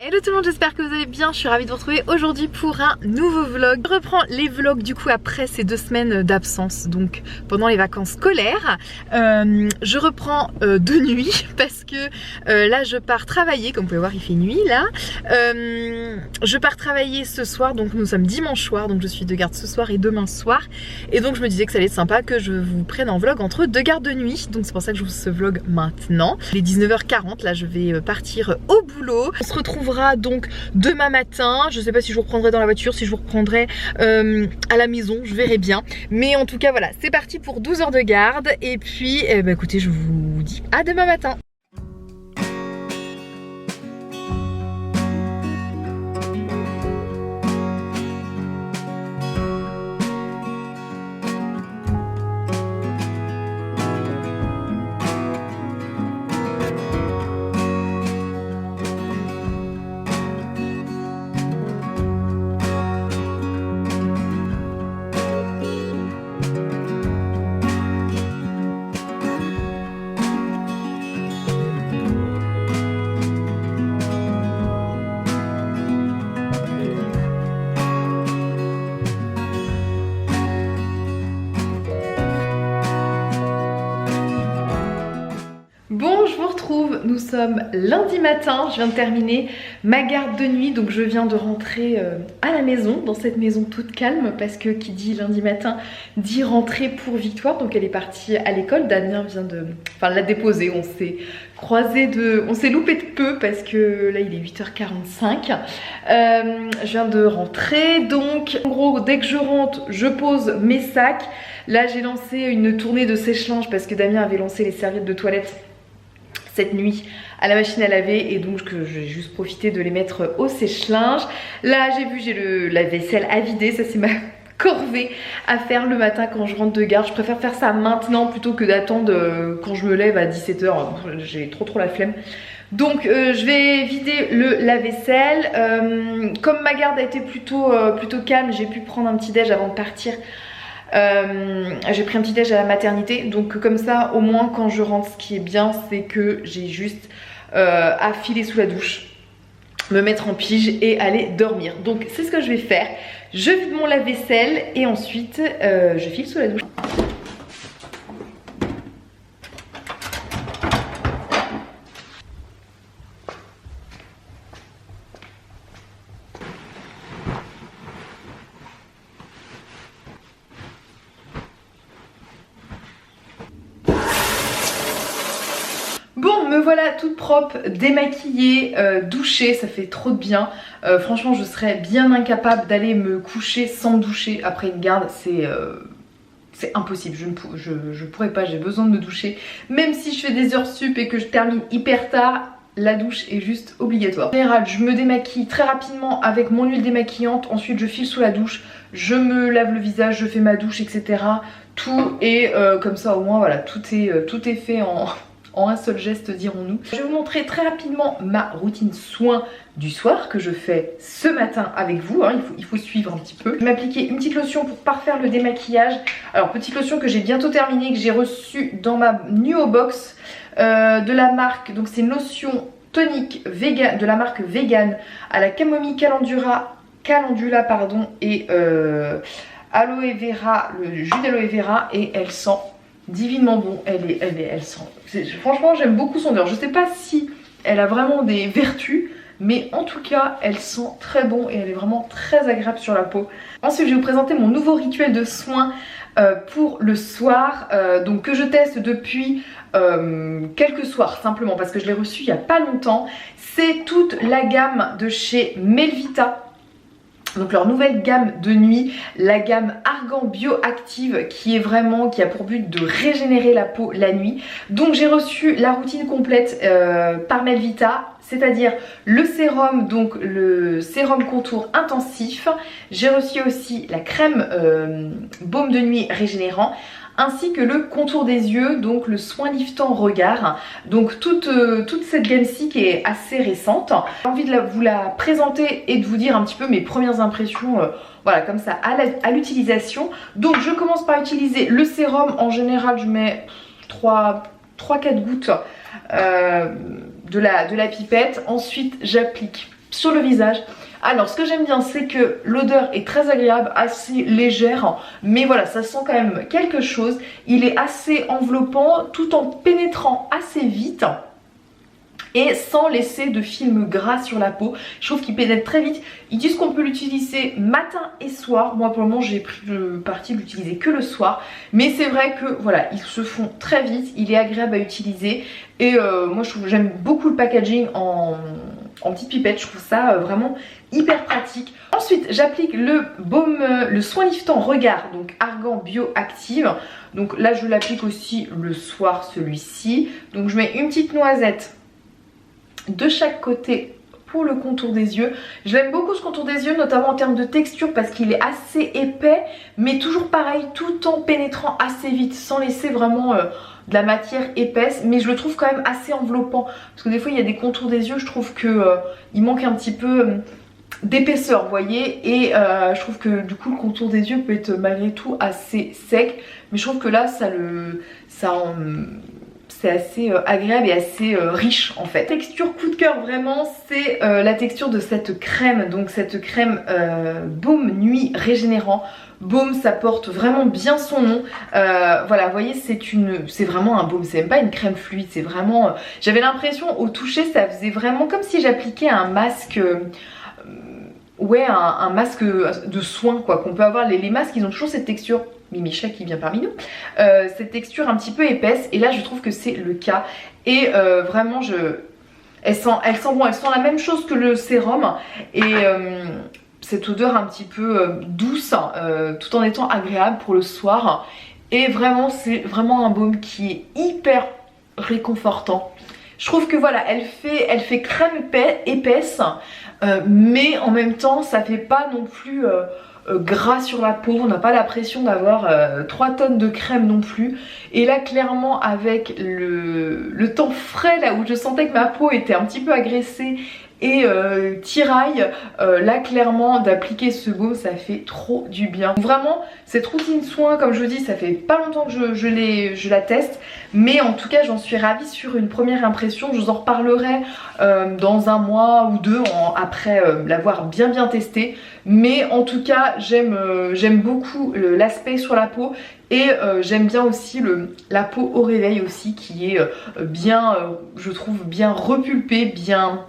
Hello tout le monde, j'espère que vous allez bien, je suis ravie de vous retrouver aujourd'hui pour un nouveau vlog. Je reprends les vlogs du coup après ces 2 semaines d'absence, donc pendant les vacances scolaires. Je reprends de nuit parce que là je pars travailler, comme vous pouvez voir il fait nuit là. Je pars travailler ce soir, donc nous sommes dimanche soir, donc je suis de garde ce soir et demain soir. Et donc je me disais que ça allait être sympa que je vous prenne en vlog entre 2 gardes de nuit, donc c'est pour ça que je vous ce vlog maintenant. Il est 19h40, là je vais partir au boulot. On se retrouve donc demain matin. Je sais pas si je vous reprendrai dans la voiture, si je vous reprendrai à la maison, je verrai bien. Mais en tout cas voilà, c'est parti pour 12 heures de garde. Et puis écoutez, je vous dis à demain matin. Bon, je vous retrouve, nous sommes lundi matin, je viens de terminer ma garde de nuit, donc je viens de rentrer à la maison, dans cette maison toute calme, parce que qui dit lundi matin dit rentrer pour Victoire, donc elle est partie à l'école, Damien vient de... enfin l'a déposer, on s'est croisé de... on s'est loupé de peu, parce que là il est 8h45, je viens de rentrer, donc en gros dès que je rentre, je pose mes sacs, là j'ai lancé une tournée de sèche-linge, parce que Damien avait lancé les serviettes de toilette cette nuit à la machine à laver et donc j'ai juste profité de les mettre au sèche-linge. Là j'ai la vaisselle à vider, ça c'est ma corvée à faire le matin quand je rentre de garde. Je préfère faire ça maintenant plutôt que d'attendre quand je me lève à 17h, j'ai trop la flemme. Donc je vais vider le lave-vaisselle. Comme ma garde a été plutôt calme, j'ai pu prendre un petit déj avant de partir. J'ai pris un petit déj à la maternité, donc comme ça au moins quand je rentre, ce qui est bien c'est que j'ai juste à filer sous la douche, me mettre en pige et aller dormir. Donc c'est ce que je vais faire, je vide mon lave-vaisselle et ensuite je file sous la douche. Bon, me voilà toute propre, démaquillée, douchée, ça fait trop de bien. Franchement, je serais bien incapable d'aller me coucher sans me doucher après une garde, c'est impossible, je pourrais pas, j'ai besoin de me doucher. Même si je fais des heures sup et que je termine hyper tard, la douche est juste obligatoire. En général, je me démaquille très rapidement avec mon huile démaquillante, ensuite je file sous la douche, je me lave le visage, je fais ma douche, etc. Tout est comme ça au moins, voilà, tout est fait en un seul geste, dirons-nous. Je vais vous montrer très rapidement ma routine soin du soir que je fais ce matin avec vous, hein, il faut suivre un petit peu. Je vais m'appliquer une petite lotion pour parfaire le démaquillage. Alors petite lotion que j'ai bientôt terminée, que j'ai reçue dans ma Nuo Box de la marque, donc c'est une lotion tonique vegan de la marque Vegan à la camomille calendula pardon, et aloe vera, le jus d'aloe vera, et elle sent divinement bon, elle sent. Franchement j'aime beaucoup son odeur. Je sais pas si elle a vraiment des vertus, mais en tout cas elle sent très bon et elle est vraiment très agréable sur la peau. Ensuite je vais vous présenter mon nouveau rituel de soin pour le soir, donc que je teste depuis quelques soirs simplement parce que je l'ai reçu il y a pas longtemps. C'est toute la gamme de chez Melvita. Donc leur nouvelle gamme de nuit, la gamme Argan Bioactive, qui a pour but de régénérer la peau la nuit. Donc j'ai reçu la routine complète par Melvita, c'est-à-dire le sérum, donc le sérum contour intensif. J'ai reçu aussi la crème baume de nuit régénérant, ainsi que le contour des yeux, donc le soin liftant regard. Donc toute cette gamme-ci qui est assez récente. J'ai envie de vous la présenter et de vous dire un petit peu mes premières impressions, voilà, comme ça à l'utilisation. Donc je commence par utiliser le sérum. En général je mets 3-4 gouttes de la pipette. Ensuite j'applique sur le visage. Alors ce que j'aime bien c'est que l'odeur est très agréable, assez légère, mais voilà, ça sent quand même quelque chose. Il est assez enveloppant tout en pénétrant assez vite et sans laisser de film gras sur la peau. Je trouve qu'il pénètre très vite. Ils disent qu'on peut l'utiliser matin et soir. Moi pour le moment j'ai pris le parti de l'utiliser que le soir, mais c'est vrai que voilà, ils se font très vite, il est agréable à utiliser et moi je trouve, j'aime beaucoup le packaging en petite pipette, je trouve ça vraiment hyper pratique. Ensuite j'applique le baume, le soin liftant regard, donc Argan Bioactive. Donc là je l'applique aussi le soir celui-ci. Donc je mets une petite noisette de chaque côté pour le contour des yeux. J'aime beaucoup ce contour des yeux, notamment en termes de texture, parce qu'il est assez épais, mais toujours pareil, tout en pénétrant assez vite, sans laisser vraiment de la matière épaisse, mais je le trouve quand même assez enveloppant, parce que des fois il y a des contours des yeux, je trouve que il manque un petit peu d'épaisseur, vous voyez, et je trouve que du coup le contour des yeux peut être malgré tout assez sec, mais je trouve que là c'est assez agréable et assez riche en fait. Texture coup de cœur vraiment, c'est la texture de cette crème, donc cette crème baume nuit régénérant. Baume, ça porte vraiment bien son nom. Voilà, vous voyez, c'est vraiment un baume, c'est même pas une crème fluide, c'est vraiment... J'avais l'impression au toucher, ça faisait vraiment comme si j'appliquais un masque... ouais, un masque de soin quoi, qu'on peut avoir. Les masques, ils ont toujours cette texture... Mimicha qui vient parmi nous, cette texture un petit peu épaisse, et là je trouve que c'est le cas, et vraiment elle sent bon, elle sent la même chose que le sérum, et cette odeur un petit peu douce, tout en étant agréable pour le soir, et vraiment c'est vraiment un baume qui est hyper réconfortant. Je trouve que voilà, elle fait crème épaisse, mais en même temps ça fait pas non plus gras sur la peau, on n'a pas l'impression d'avoir 3 tonnes de crème non plus. Et là clairement avec le temps frais, là où je sentais que ma peau était un petit peu agressée et tiraille, là clairement d'appliquer ce baume ça fait trop du bien. Vraiment cette routine soin, comme je vous dis, ça fait pas longtemps que je la teste, mais en tout cas j'en suis ravie sur une première impression. Je vous en reparlerai dans un mois ou deux après l'avoir bien testé, mais en tout cas j'aime beaucoup l'aspect sur la peau, et j'aime bien aussi la peau au réveil aussi, qui est bien, je trouve bien repulpée, bien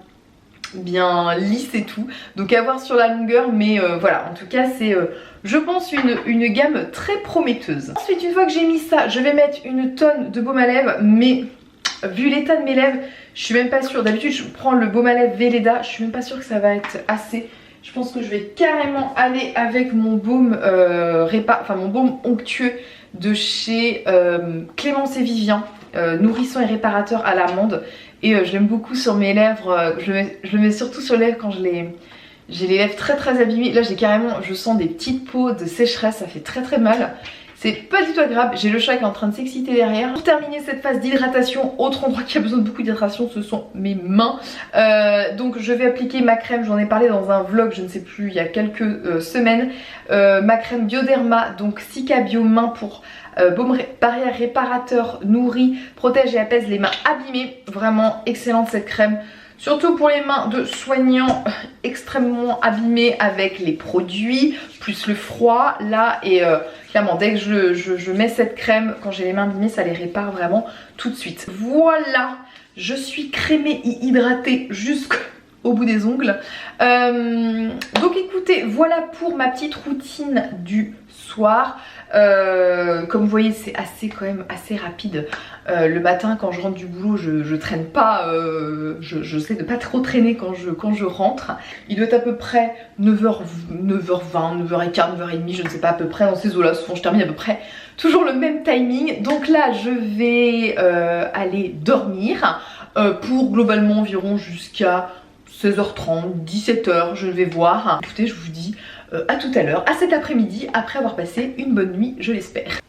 lisse et tout, donc à voir sur la longueur, mais voilà, en tout cas c'est je pense une gamme très prometteuse. Ensuite, une fois que j'ai mis ça, je vais mettre une tonne de baume à lèvres, mais vu l'état de mes lèvres, je suis même pas sûre. D'habitude je prends le baume à lèvres Velleda, je suis même pas sûre que ça va être assez. Je pense que je vais carrément aller avec mon baume mon baume onctueux de chez Clémence et Vivien, nourrissant et réparateur à l'amande. Et je l'aime beaucoup sur mes lèvres, je le mets surtout sur les lèvres quand j'ai les lèvres très abîmées. Là je sens des petites peaux de sécheresse, ça fait très mal. C'est pas du tout agréable, j'ai le chat qui est en train de s'exciter derrière. Pour terminer cette phase d'hydratation, autre endroit qui a besoin de beaucoup d'hydratation, ce sont mes mains. Donc je vais appliquer ma crème, j'en ai parlé dans un vlog, je ne sais plus, il y a quelques semaines. Ma crème Bioderma, donc Cica Bio Main pour baume barrière réparateur, nourrit, protège et apaise les mains abîmées. Vraiment excellente cette crème. Surtout pour les mains de soignants extrêmement abîmés avec les produits, plus le froid. Là, et clairement, dès que je mets cette crème, quand j'ai les mains abîmées, ça les répare vraiment tout de suite. Voilà, je suis crémée et hydratée jusqu'au bout des ongles. Donc écoutez, voilà pour ma petite routine du soir. Comme vous voyez, c'est quand même assez rapide. Le matin quand je rentre du boulot, je traîne pas, je sais de pas trop traîner quand je rentre. Il doit être à peu près 9h20, 9h15, 9h30, je ne sais pas, à peu près dans ces eaux là. Souvent je termine à peu près toujours le même timing. Donc là je vais aller dormir pour globalement environ jusqu'à 16h30, 17h, je vais voir. Écoutez, je vous dis à tout à l'heure, à cet après-midi, après avoir passé une bonne nuit, je l'espère.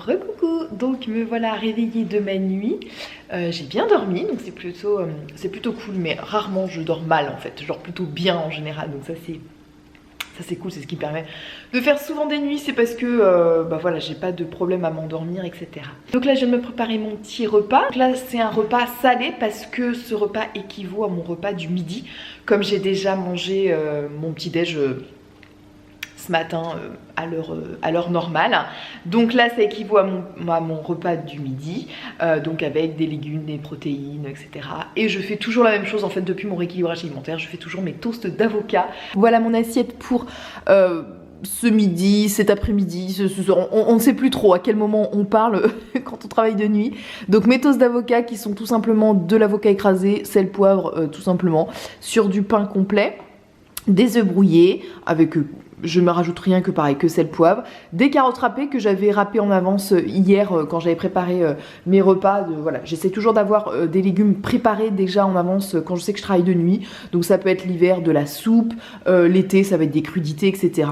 Recoucou, donc me voilà réveillée de ma nuit. J'ai bien dormi, donc c'est plutôt cool, mais rarement je dors mal en fait, genre plutôt bien en général, donc ça c'est cool, c'est ce qui permet de faire souvent des nuits, c'est parce que bah voilà, j'ai pas de problème à m'endormir, etc. Donc là je viens de me préparer mon petit repas. Donc là c'est un repas salé parce que ce repas équivaut à mon repas du midi, comme j'ai déjà mangé mon petit déj ce matin à l'heure normale. Donc là ça équivaut à mon repas du midi, donc avec des légumes, des protéines, etc. Et je fais toujours la même chose en fait depuis mon rééquilibrage alimentaire, je fais toujours mes toasts d'avocat. Voilà mon assiette pour ce midi, cet après-midi, ce soir, on ne sait plus trop à quel moment on parle quand on travaille de nuit. Donc mes toasts d'avocat qui sont tout simplement de l'avocat écrasé, sel, poivre, tout simplement, sur du pain complet, des œufs brouillés avec je me rajoute rien que pareil, que sel, poivre, des carottes râpées que j'avais râpées en avance hier quand j'avais préparé mes repas. Voilà, j'essaie toujours d'avoir des légumes préparés déjà en avance quand je sais que je travaille de nuit. Donc ça peut être l'hiver de la soupe, l'été ça va être des crudités, etc.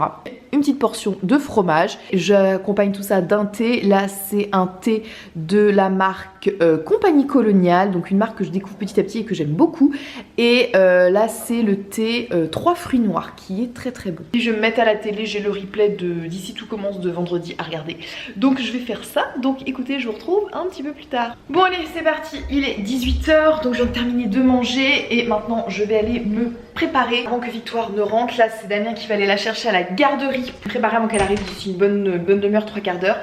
Une petite portion de fromage. J'accompagne tout ça d'un thé. Là c'est un thé de la marque Compagnie Coloniale, donc une marque que je découvre petit à petit et que j'aime beaucoup. Et là c'est le thé 3 fruits noirs qui est très très bon. Si je me mets à la télé, j'ai le replay d'ici tout commence de vendredi à regarder. Donc je vais faire ça. Donc écoutez, je vous retrouve un petit peu plus tard. Bon allez, c'est parti. Il est 18 h, donc je viens de terminer de manger et maintenant je vais aller me préparer avant que Victoire ne rentre. Là c'est Damien qui va aller la chercher à la garderie. Préparer avant qu'elle arrive d'ici une bonne demi-heure, 3/4 d'heure.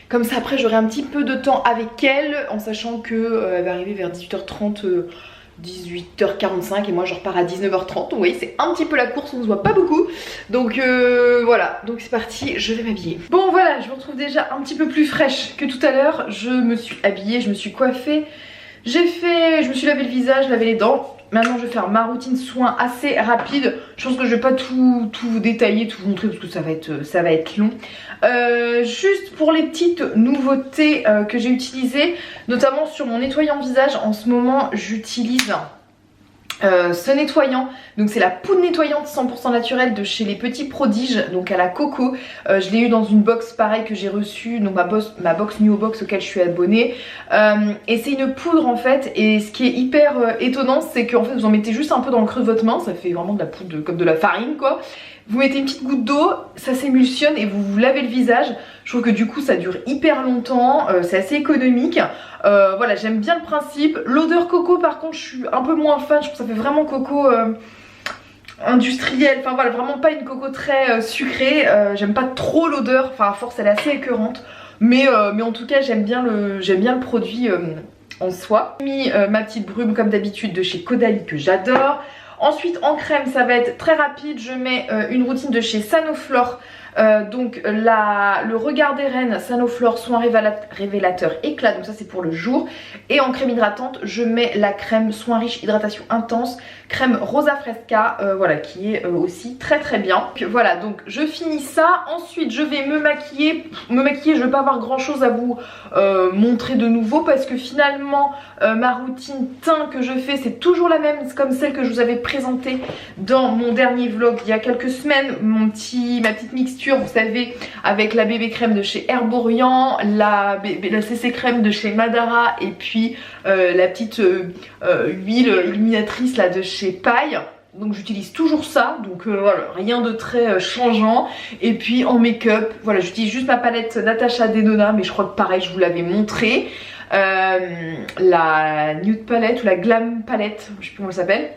Comme ça après j'aurai un petit peu de temps avec elle, en sachant que elle va arriver vers 18 h 30. 18 h 45 et moi je repars à 19 h 30. Donc vous voyez c'est un petit peu la course, on se voit pas beaucoup. Donc voilà, donc c'est parti, je vais m'habiller. Bon voilà, je me retrouve déjà un petit peu plus fraîche que tout à l'heure. Je me suis habillée, je me suis coiffée, je me suis lavé le visage, lavé les dents. Maintenant je vais faire ma routine soins assez rapide. Je pense que je vais pas tout détailler, tout vous montrer parce que ça va être long. Juste pour les petites nouveautés que j'ai utilisées, notamment sur mon nettoyant visage, en ce moment j'utilise ce nettoyant, donc c'est la poudre nettoyante 100% naturelle de chez les Petits Prodiges, donc à la coco. Je l'ai eu dans une box pareil que j'ai reçue, donc ma box Nuo Box auquel je suis abonnée. Et c'est une poudre en fait, et ce qui est hyper étonnant c'est qu'en fait vous en mettez juste un peu dans le creux de votre main, ça fait vraiment de la poudre comme de la farine quoi. Vous mettez une petite goutte d'eau, ça s'émulsionne et vous vous lavez le visage. Je trouve que du coup ça dure hyper longtemps, c'est assez économique. Voilà, j'aime bien le principe. L'odeur coco par contre je suis un peu moins fan, je trouve que ça fait vraiment coco industriel. Enfin voilà, vraiment pas une coco très sucrée. J'aime pas trop l'odeur, enfin à force elle est assez écœurante. Mais en tout cas j'aime bien le produit en soi. J'ai mis ma petite brume comme d'habitude de chez Caudalie que j'adore. Ensuite en crème ça va être très rapide, je mets une routine de chez Sanoflore, donc le regard des reines Sanoflore soin révélateur éclat, donc ça c'est pour le jour. Et en crème hydratante je mets la crème soin riche hydratation intense, crème Rosa Fresca, voilà qui est aussi très très bien. Donc, voilà, donc je finis ça, ensuite je vais me maquiller. Je vais pas avoir grand chose à vous montrer de nouveau parce que finalement ma routine teint que je fais c'est toujours la même comme celle que je vous avais présentée dans mon dernier vlog il y a quelques semaines. Ma petite mixture vous savez avec la bébé crème de chez Herborian, la CC crème de chez Madara et puis la petite huile illuminatrice là de chez Paille. Donc j'utilise toujours ça, donc voilà, rien de très changeant. Et puis en make-up, voilà, j'utilise juste ma palette Natasha Denona, mais je crois que pareil je vous l'avais montré. La Nude Palette ou la Glam Palette, je sais plus comment elle s'appelle.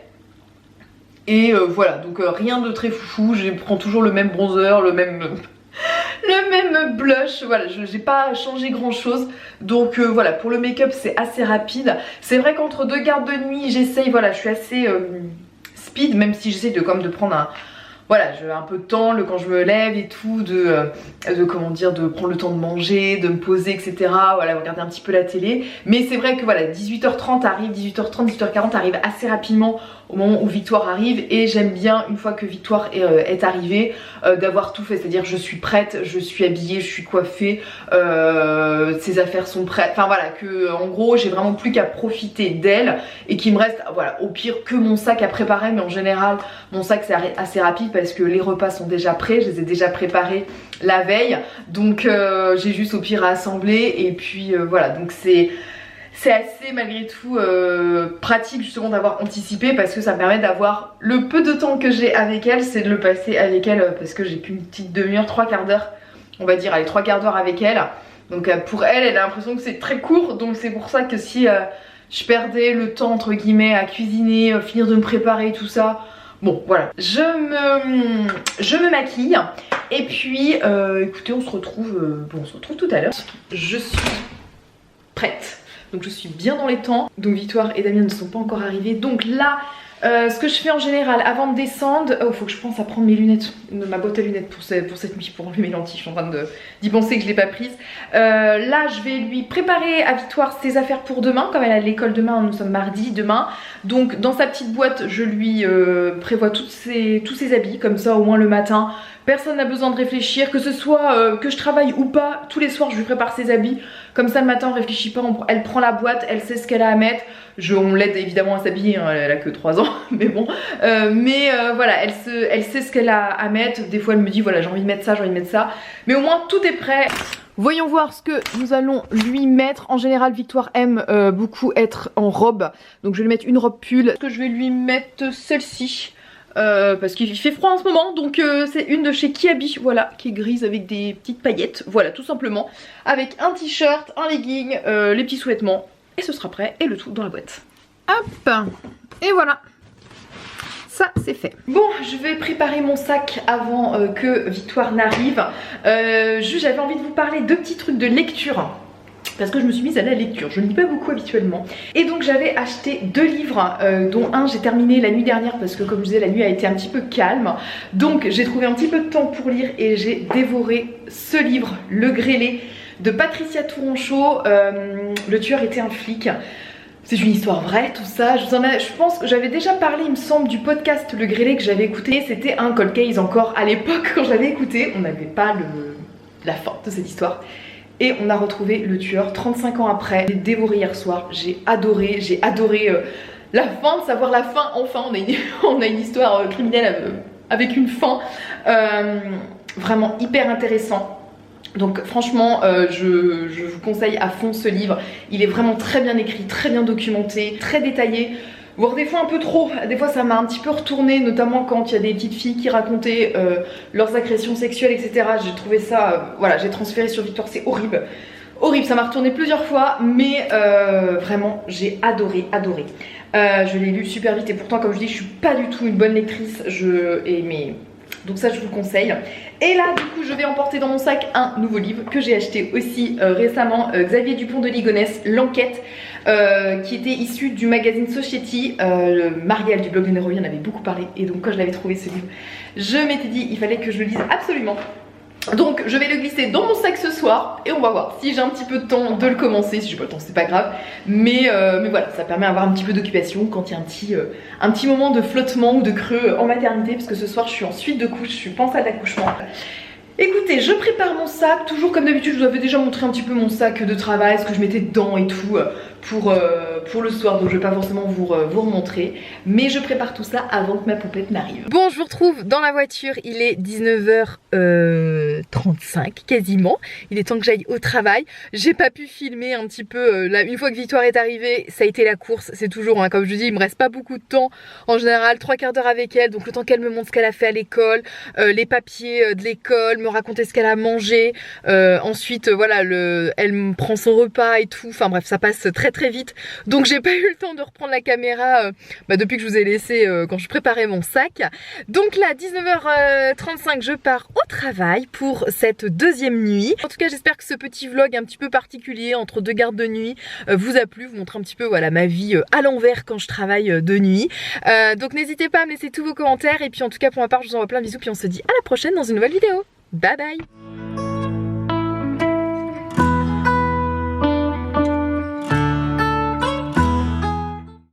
Et voilà, donc rien de très foufou, je prends toujours le même bronzer, le même blush, voilà, j'ai pas changé grand chose. Donc voilà, pour le make-up c'est assez rapide. C'est vrai qu'entre deux gardes de nuit, j'essaye, voilà, je suis assez speed, même si j'essaie de prendre voilà, j'ai un peu de temps quand je me lève et tout, comment dire, de prendre le temps de manger, de me poser, etc. Voilà, regarder un petit peu la télé. Mais c'est vrai que voilà, 18 h 30 arrive, 18 h 30, 18 h 40 arrive assez rapidement au moment où Victoire arrive. Et j'aime bien, une fois que Victoire est arrivée, d'avoir tout fait. C'est-à-dire je suis prête, je suis habillée, je suis coiffée, ses affaires sont prêtes. Enfin voilà, que en gros j'ai vraiment plus qu'à profiter d'elle et qu'il me reste, voilà, au pire que mon sac à préparer. Mais en général, mon sac c'est assez rapide parce que les repas sont déjà prêts, je les ai déjà préparés la veille, donc j'ai juste au pire à assembler et puis voilà, donc c'est assez malgré tout pratique justement d'avoir anticipé parce que ça me permet d'avoir le peu de temps que j'ai avec elle, c'est de le passer avec elle parce que j'ai qu'une petite demi-heure, 3/4 d'heure, on va dire, allez 3/4 d'heure avec elle. Donc pour elle, elle a l'impression que c'est très court, donc c'est pour ça que si je perdais le temps entre guillemets à cuisiner, finir de me préparer tout ça, bon voilà, je me maquille et puis écoutez, on se retrouve tout à l'heure. Je suis prête. Donc je suis bien dans les temps. Donc Victoire et Damien ne sont pas encore arrivés. Donc là, ce que je fais en général avant de descendre, faut que je pense à prendre mes lunettes, ma boîte à lunettes pour cette nuit, pour enlever mes lentilles. Je suis en train d'y penser que je ne l'ai pas prise. Là, je vais lui préparer à Victoire ses affaires pour demain. Comme elle a l'école demain, nous sommes mardi demain. Donc dans sa petite boîte, je lui prévois tous ses habits. Comme ça, au moins le matin, personne n'a besoin de réfléchir. Que ce soit que je travaille ou pas, tous les soirs, je lui prépare ses habits. Comme ça, le matin, on réfléchit pas. Elle prend la boîte, elle sait ce qu'elle a à mettre. On l'aide évidemment à s'habiller, hein, elle a que 3 ans, mais bon. Voilà, elle sait ce qu'elle a à mettre. Des fois, elle me dit, voilà, j'ai envie de mettre ça, j'ai envie de mettre ça. Mais au moins, tout est prêt. Voyons voir ce que nous allons lui mettre. En général, Victoire aime beaucoup être en robe. Donc, je vais lui mettre une robe pull. Que je vais lui mettre celle-ci. Parce qu'il fait froid en ce moment, donc c'est une de chez Kiabi, voilà, qui est grise avec des petites paillettes, voilà, tout simplement, avec un t-shirt, un legging, les petits sous-vêtements, et ce sera prêt, et le tout dans la boîte. Hop, et voilà, ça c'est fait. Bon, je vais préparer mon sac avant que Victoire n'arrive. Juste, j'avais envie de vous parler de petits trucs de lecture. Parce que je me suis mise à la lecture, je ne lis pas beaucoup habituellement. Et donc j'avais acheté 2 livres, dont un j'ai terminé la nuit dernière parce que comme je disais, la nuit a été un petit peu calme. Donc j'ai trouvé un petit peu de temps pour lire et j'ai dévoré ce livre, Le Grêlé, de Patricia Tourangeau. Le tueur était un flic. C'est une histoire vraie, tout ça. Je pense que j'avais déjà parlé, il me semble, du podcast Le Grêlé que j'avais écouté. C'était un cold case encore à l'époque quand j'avais écouté. On n'avait pas la fin de cette histoire. Et on a retrouvé le tueur 35 ans après. J'ai dévoré hier soir, j'ai adoré la fin, de savoir la fin. Enfin, on a une histoire criminelle avec une fin. Vraiment hyper intéressant. Donc franchement, je vous conseille à fond ce livre. Il est vraiment très bien écrit, très bien documenté, très détaillé. Voire des fois un peu trop, des fois ça m'a un petit peu retourné, notamment quand il y a des petites filles qui racontaient leurs agressions sexuelles, etc. J'ai trouvé ça, voilà, j'ai transféré sur Victoire, c'est horrible. Horrible, ça m'a retourné plusieurs fois, mais vraiment j'ai adoré. Je l'ai lu super vite et pourtant comme je dis, je suis pas du tout une bonne lectrice, donc ça je vous le conseille. Et là du coup je vais emporter dans mon sac un nouveau livre que j'ai acheté aussi récemment, Xavier Dupont de Ligonnès, L'Enquête, qui était issu du magazine Society. Marielle du blog de Nairobi en avait beaucoup parlé et donc quand je l'avais trouvé ce livre, je m'étais dit il fallait que je le lise absolument. Donc je vais le glisser dans mon sac ce soir et on va voir si j'ai un petit peu de temps de le commencer. Si j'ai pas le temps c'est pas grave, mais voilà, ça permet d'avoir un petit peu d'occupation quand il y a un petit moment de flottement ou de creux en maternité, parce que ce soir je suis en suite de couche, je suis pas en salle d'accouchement. Écoutez, je prépare mon sac, toujours comme d'habitude. Je vous avais déjà montré un petit peu mon sac de travail, ce que je mettais dedans et tout pour le soir, donc je vais pas forcément vous remontrer, mais je prépare tout ça avant que ma poupette n'arrive. Bon, je vous retrouve dans la voiture, il est 19h35 quasiment, il est temps que j'aille au travail. J'ai pas pu filmer un petit peu, une fois que Victoire est arrivée, ça a été la course, c'est toujours, hein, comme je vous dis, il me reste pas beaucoup de temps, en général 3/4 d'heure avec elle, donc le temps qu'elle me montre ce qu'elle a fait à l'école, les papiers de l'école, me raconter ce qu'elle a mangé, ensuite voilà, elle me prend son repas et tout, enfin bref, ça passe très vite, donc j'ai pas eu le temps de reprendre la caméra depuis que je vous ai laissé quand je préparais mon sac. Donc là 19h35 je pars au travail pour cette deuxième nuit. En tout cas j'espère que ce petit vlog un petit peu particulier entre 2 gardes de nuit vous a plu, vous montre un petit peu voilà ma vie à l'envers quand je travaille de nuit. Donc n'hésitez pas à me laisser tous vos commentaires et puis en tout cas pour ma part je vous envoie plein de bisous puis on se dit à la prochaine dans une nouvelle vidéo. Bye bye.